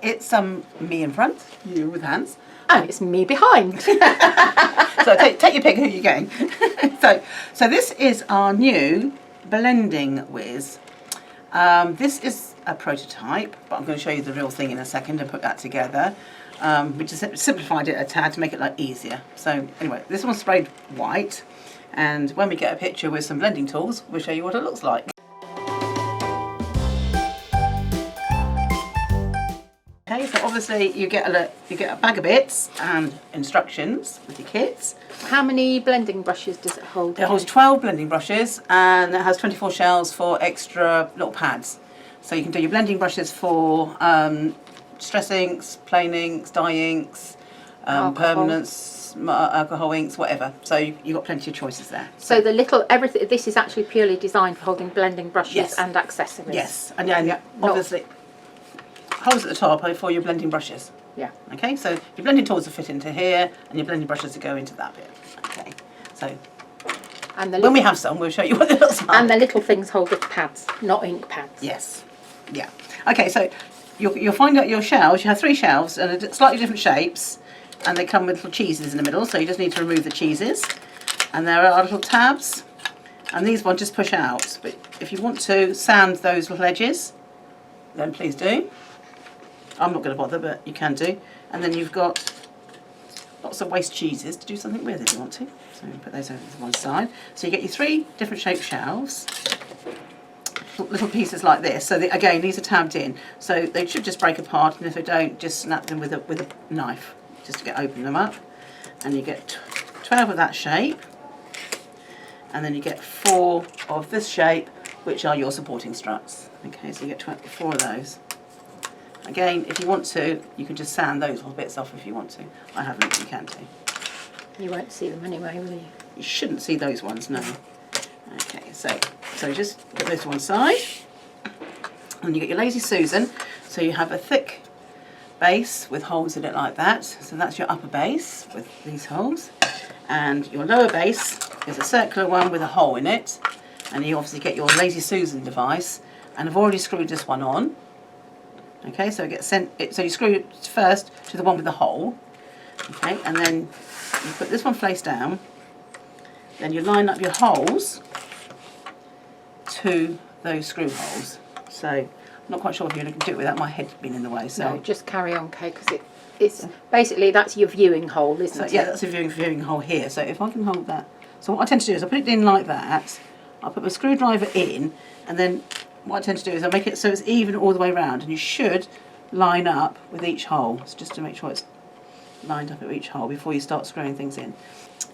it's me in front, you with hands. And it's me behind. So take your pick who you're going. so this is our new Blending Wizz. This is a prototype, but I'm going to show you the real thing in a second and put that together. We just simplified it a tad to make it easier. So anyway, this one's sprayed white, and when we get a picture with some blending tools, we'll show you what it looks like. Okay, so obviously you get a bag of bits and instructions with your kits. How many blending brushes does it hold? It holds 12 blending brushes, and it has 24 shells for extra little pads. So you can do your blending brushes for stress inks, plain inks, dye inks, permanents, alcohol inks, whatever. So you've got plenty of choices there. So everything. This is actually purely designed for holding blending brushes and accessories. Yes, and obviously holes at the top are for your blending brushes. Yeah. Okay, so your blending tools will fit into here, and your blending brushes will go into that bit. Okay, so when we have some, we'll show you what it looks like. And the little things hold the pads, not ink pads. Yes. Yeah. Okay, so you'll find out your shelves. You have 3 shelves and slightly different shapes, and they come with little cheeses in the middle. So you just need to remove the cheeses, and there are little tabs, and these ones just push out. But if you want to sand those little edges, then please do. I'm not going to bother, but you can do. And then you've got lots of waste cheeses to do something with if you want to. So put those over to one side. So you get your 3 different shaped shelves, little pieces like this. So again, these are tabbed in, so they should just break apart. And if they don't, just snap them with a knife, just to open them up. And you get 12 of that shape, and then you get 4 of this shape, which are your supporting struts. Okay, so you get 4 of those. Again, if you want to, you can just sand those little bits off if you want to. I haven't, but you can do. You won't see them anyway, will you? You shouldn't see those ones, no. Okay, so just put those to one side. And you get your Lazy Susan. So you have a thick base with holes in it like that. So that's your upper base with these holes. And your lower base is a circular one with a hole in it. And you obviously get your Lazy Susan device. And I've already screwed this one on. Okay, so it gets sent. So you screw it first to the one with the hole. Okay, and then you put this one face down. Then you line up your holes to those screw holes. So I'm not quite sure if you can do it without my head being in the way. So no, just carry on, Kay, because it's basically that's your viewing hole, isn't it? Yeah, that's a viewing hole here. So if I can hold that. So what I tend to do is I put it in like that. I put my screwdriver in, and then what I tend to do is I make it so it's even all the way around, and you should line up with each hole. So just to make sure it's lined up at each hole before you start screwing things in.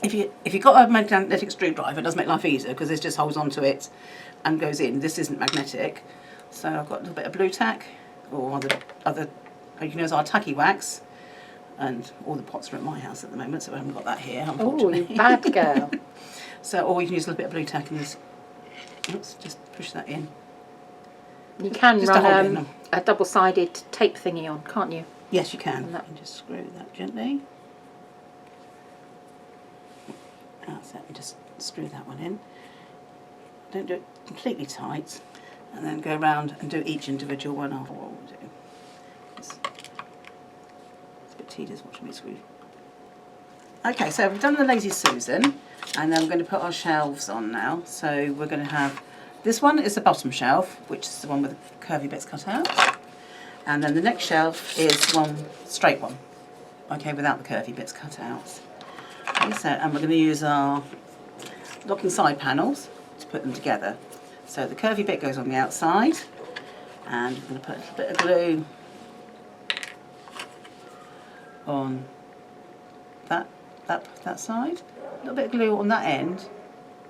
If you've got a magnetic screwdriver, it does make life easier because this just holds onto it and goes in. This isn't magnetic, so I've got a little bit of blue tack, or other you can use our tacky wax, and all the pots are at my house at the moment, so I haven't got that here, unfortunately. Oh, you bad girl. So, or you can use a little bit of blue tack and just push that in. You can just run a double-sided tape thingy on, can't you? Yes, you can. And just screw that gently. That's it. You just screw that one in. Don't do it completely tight, and then go around and do each individual one after what we'll do. It's a bit tedious watching me screw. Okay, so we've done the Lazy Susan, and then we're going to put our shelves on now. So we're going to have this one is the bottom shelf, which is the one with the curvy bits cut out, and then the next shelf is one straight one, okay, without the curvy bits cut out. Okay, so, and we're going to use our locking side panels to put them together. So the curvy bit goes on the outside, and we're going to put a little bit of glue on that side, a little bit of glue on that end,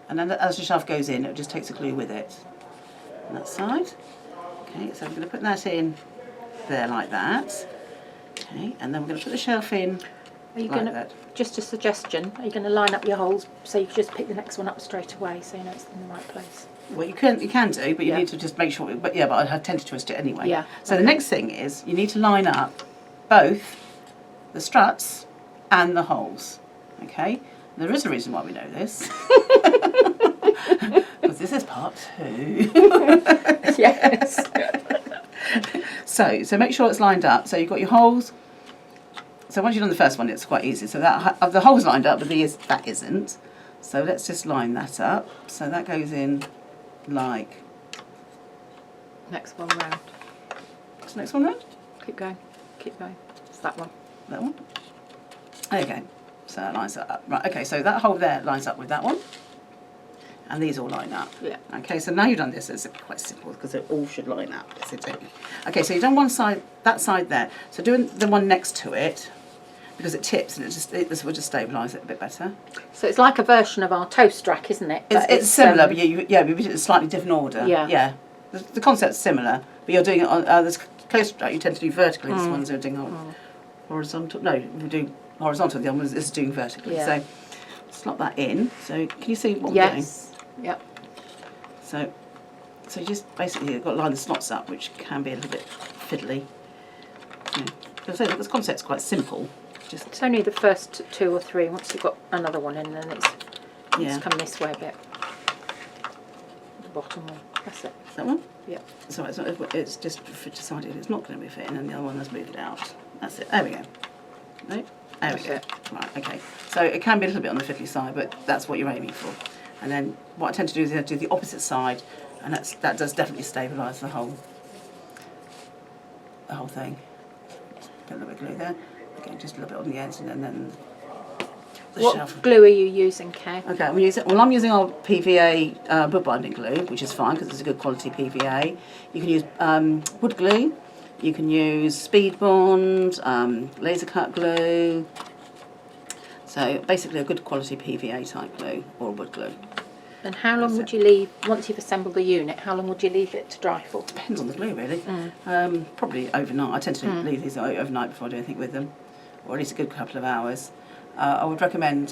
and then as the shelf goes in, it just takes the glue with it on that side. Okay, so I'm going to put that in there like that. Okay, and then we're going to put the shelf in. Are you going to, just a suggestion, are you going to line up your holes so you can just pick the next one up straight away so you know it's in the right place? Well, you can do, but you need to just make sure, but I tend to twist it anyway. Yeah. So the next thing is you need to line up both the struts and the holes. Okay? There is a reason why we know this. Because this is part 2. Yes. So make sure it's lined up. So you've got your holes. So once you've done the first one, it's quite easy. So that the hole's lined up, but that isn't. So let's just line that up. So that goes in like... Next one round. What's the next one round? Keep going. Keep going. It's that one. That one? There you go. So that lines that up. Right, okay, so that hole there lines up with that one. And these all line up. Yeah. Okay, so now you've done this, it's quite simple because they all should line up. Yes, they do. Okay, so you've done one side, that side there. So doing the one next to it, because it tips and this will just stabilise it a bit better. So it's like a version of our toast rack, isn't it? It's similar, but we did it in a slightly different order. Yeah. Yeah. The concept's similar, but you're doing it on this toast rack. You tend to do vertically. This one's doing horizontal. No, we do horizontal. The other one is doing vertically. Yeah. So slot that in. So can you see what I'm doing? Yes. Yep. So you just basically you've got to line the slots up, which can be a little bit fiddly. As I say, the concept's quite simple. Just It's only the first 2 or 3. Once you've got another one in, then it's come this way a bit. The bottom one. That's it. that one. Yep. So it's just decided it's not going to be fitting, and the other one has moved it out. That's it. There we go. No. There we go. Right. Okay. So it can be a little bit on the fiddly side, but that's what you're aiming for. And then what I tend to do is I do the opposite side, and that does definitely stabilise the whole thing. Put a little bit of glue there. Okay, just a little bit on the ends, and then the shelf. What glue are you using, Kay? Okay, I'm using our PVA wood binding glue, which is fine because it's a good quality PVA. You can use wood glue. You can use speed bond, laser cut glue. So basically a good quality PVA type glue or wood glue. And how long would you leave, once you've assembled the unit, how long would you leave it to dry for? Depends on the glue really. Probably overnight. I tend to leave these overnight before I do anything with them, or at least a good couple of hours. I would recommend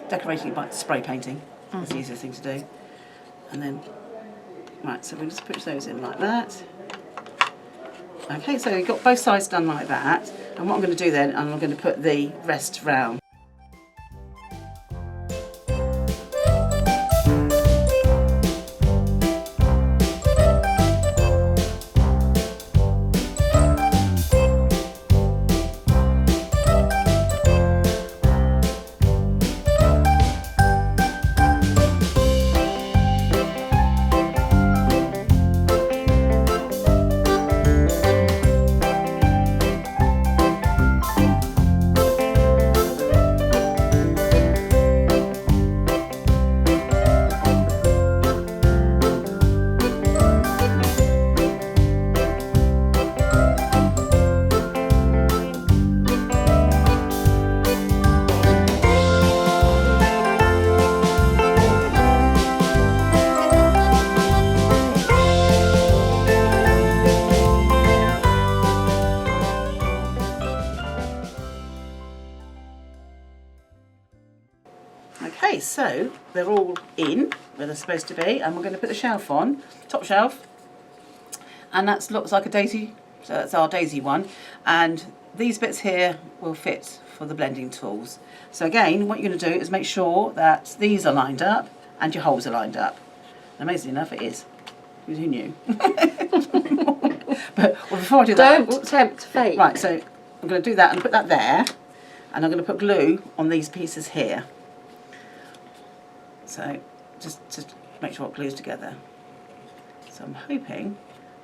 decorating it by spray painting. It's the easiest thing to do. And then, right, so we'll just push those in like that. Okay, so you've got both sides done like that. And what I'm going to do then, I'm going to put the rest round. Okay, so they're all in where they're supposed to be, and we're going to put the shelf on, top shelf, and that looks like a daisy, so that's our daisy one, and these bits here will fit for the blending tools. So again, what you're going to do is make sure that these are lined up and your holes are lined up. And amazingly enough, it is. Who knew? But before I do that, Don't tempt fate. right, so I'm going to do that and put that there, and I'm going to put glue on these pieces here. So just make sure it glues together. So I'm hoping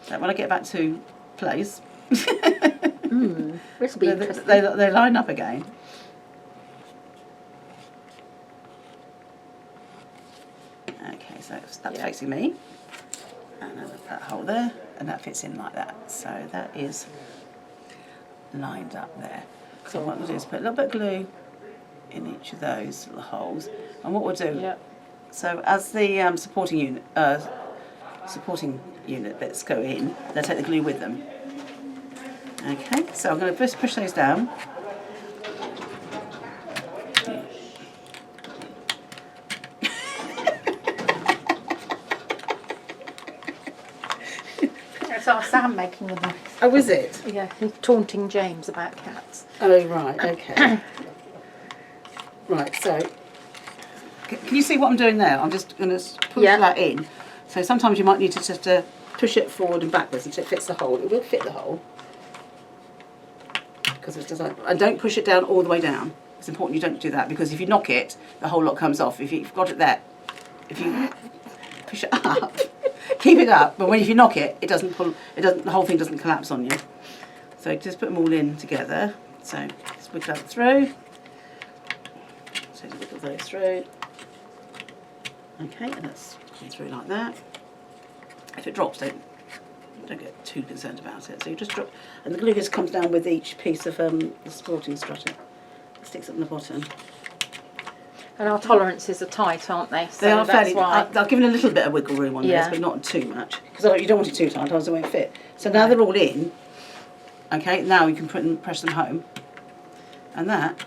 that when I get back to place, This will be interesting. they line up again. Okay, so that's facing me, and then that hole there, and that fits in like that. So that is lined up there. So what we'll do is put a little bit of glue in each of those little holes, and what we'll do. So as the supporting unit bits go in, they'll take the glue with them. Okay, so I'm going to just push those down. That's our Sam making the noise. Oh, is it? Yeah, he's taunting James about cats. Oh, right, okay. Right, so Can you see what I'm doing there? I'm just going to push Yeah. that in. So sometimes you might need to just push it forward and backwards until it fits the hole. It will fit the hole. Because it's designed. And don't push it down all the way down. It's important you don't do that because if you knock it, the whole lot comes off. If you've got it there, if you push it up, keep it up. But if you knock it, it doesn't pull. It doesn't. The whole thing doesn't collapse on you. So just put them all in together. So just wiggle that through. So just wiggle those through. Okay, and that's gone through like that. If it drops, don't get too concerned about it. So you just drop, and the glue just comes down with each piece of the sporting strutter. It sticks up in the bottom. And our tolerances are tight, aren't they? So They are that's fairly. why. I've given a little bit of wiggle room on this, but not too much because you don't want it too tight, otherwise it won't fit. So now they're all in. Okay, now you can press them home, and that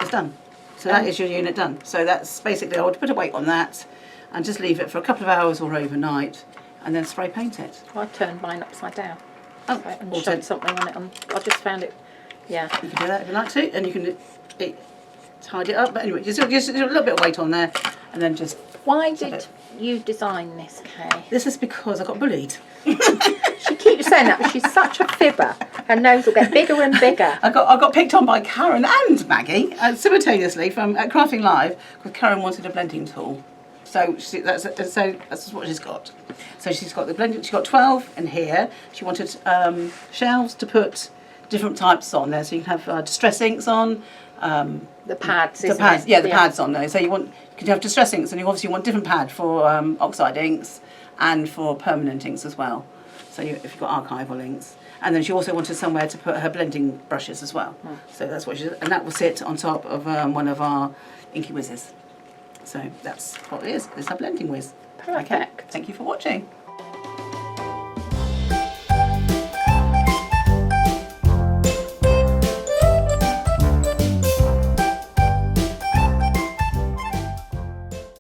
is done. So that is your unit done. So that's basically, I would put a weight on that, and just leave it for a couple of hours or overnight, and then spray paint it. I turned mine upside down. Oh, And shoved something on it. I just found it. Yeah. You can do that if you like to, and you can tidy it up. But anyway, just a little bit of weight on there, and then just. Why did you design this, Kay? This is because I got bullied. She keeps saying that, but she's such a fibber. Her nose will get bigger and bigger. I got picked on by Karen and Maggie simultaneously from Crafting Live because Karen wanted a blending tool. So that's what she's got. So she's got the blending. She's got 12 in here. She wanted shelves to put different types on there, so you can have distress inks on. The pads, the pads, yeah, the pads on there. So you can have distress inks, and you obviously want different pad for oxide inks and for permanent inks as well. So if you've got archival inks, and then she also wanted somewhere to put her blending brushes as well. So that's what and that will sit on top of one of our Inky Wizzes. So that's what it is. It's our blending whiz. Perfect. Okay. Thank you for watching.